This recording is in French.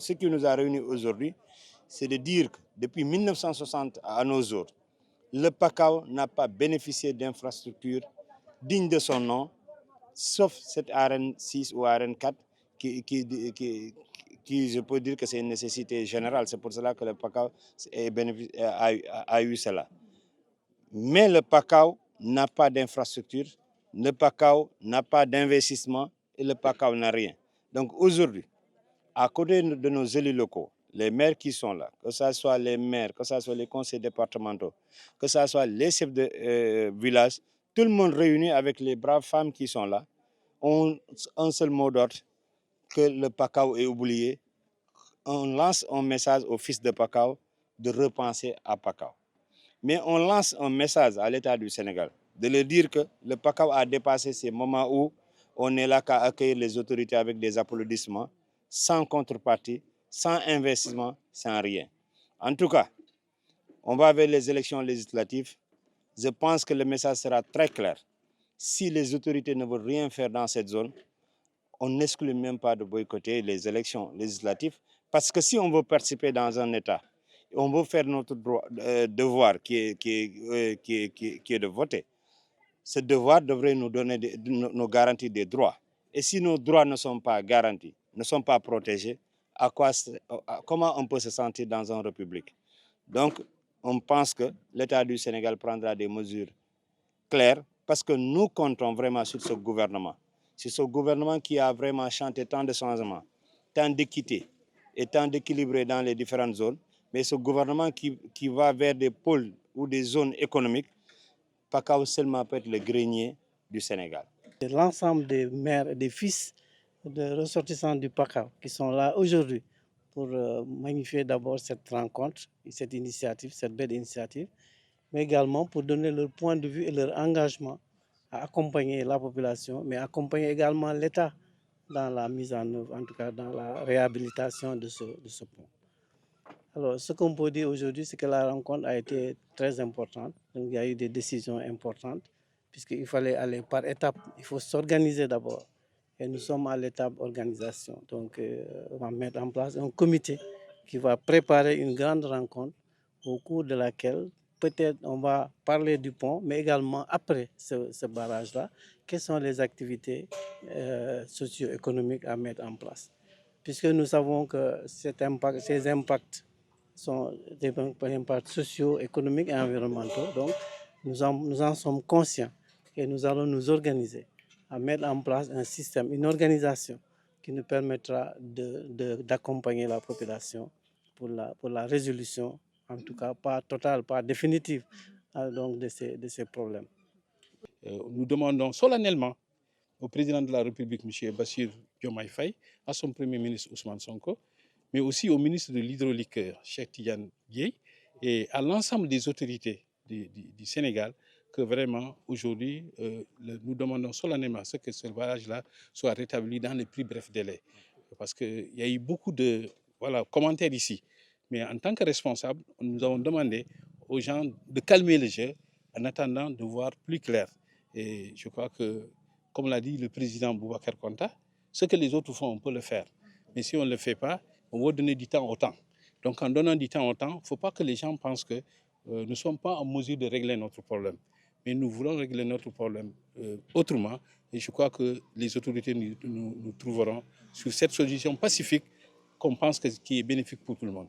ce qui nous a réunis aujourd'hui, c'est de dire que depuis 1960 à nos jours, le PACAO n'a pas bénéficié d'infrastructures dignes de son nom, sauf cette arène 6 ou arène 4 qui je peux dire que c'est une nécessité générale. C'est pour cela que le PACAO a eu cela. Mais le PACAO n'a pas d'infrastructure, le PACAO n'a pas d'investissement et le PACAO n'a rien. Donc aujourd'hui, à côté de nos élus locaux, les maires qui sont là, que ce soit les maires, que ce soit les conseils départementaux, que ce soit les chefs de village, tout le monde réuni avec les braves femmes qui sont là, ont un seul mot d'ordre, que le PACAO est oublié. On lance un message aux fils de PACAO de repenser à PACAO. Mais on lance un message à l'État du Sénégal, de leur dire que le PACAO a dépassé ces moments où on est là qu'à accueillir les autorités avec des applaudissements, sans contrepartie, sans investissement, sans rien. En tout cas, on va vers les élections législatives. Je pense que le message sera très clair. Si les autorités ne veulent rien faire dans cette zone, on n'exclut même pas de boycotter les élections législatives. Parce que si on veut participer dans un État, on veut faire notre devoir qui est de voter, ce devoir devrait nous donner nos garanties des droits. Et si nos droits ne sont pas garantis, ne sont pas protégés, comment on peut se sentir dans une république? Donc, on pense que l'État du Sénégal prendra des mesures claires parce que nous comptons vraiment sur ce gouvernement. C'est ce gouvernement qui a vraiment chanté tant de changements, tant d'équité et tant d'équilibre dans les différentes zones. Mais ce gouvernement qui va vers des pôles ou des zones économiques, PACAO seulement peut être le grenier du Sénégal. L'ensemble des maires et des fils de ressortissants du PACAO qui sont là aujourd'hui pour magnifier d'abord cette rencontre, cette initiative, cette belle initiative, mais également pour donner leur point de vue et leur engagement à accompagner la population, mais accompagner également l'État dans la mise en œuvre, en tout cas dans la réhabilitation de ce pont. Alors, ce qu'on peut dire aujourd'hui, c'est que la rencontre a été très importante. Donc, il y a eu des décisions importantes, puisqu'il fallait aller par étapes. Il faut s'organiser d'abord. Et nous sommes à l'étape organisation. Donc, on va mettre en place un comité qui va préparer une grande rencontre au cours de laquelle peut-être on va parler du pont, mais également après ce barrage-là, quelles sont les activités socio-économiques à mettre en place. Puisque nous savons que ces impacts sont des impacts sociaux, économiques et environnementaux. Donc, nous en sommes conscients et nous allons nous organiser à mettre en place un système, une organisation qui nous permettra d'accompagner la population pour la résolution, en tout cas pas totale, pas définitive, donc de ces problèmes. Nous demandons solennellement au président de la République, M. Bassirou Diomaye Faye, à son premier ministre Ousmane Sonko, mais aussi au ministre de l'Hydraulique, Cheikh Tidiane Dièye, et à l'ensemble des autorités du Sénégal, que vraiment, aujourd'hui, nous demandons solennellement que ce barrage-là soit rétabli dans les plus brefs délais. Parce qu'il y a eu beaucoup de commentaires ici. Mais en tant que responsable, nous avons demandé aux gens de calmer le jeu en attendant de voir plus clair. Et je crois que, comme l'a dit le président Boubacar Konta, ce que les autres font, on peut le faire. Mais si on ne le fait pas, on va donner du temps au temps. Donc en donnant du temps au temps, il ne faut pas que les gens pensent que nous ne sommes pas en mesure de régler notre problème. Mais nous voulons régler notre problème autrement. Et je crois que les autorités nous trouveront sur cette solution pacifique qu'on pense qui est bénéfique pour tout le monde.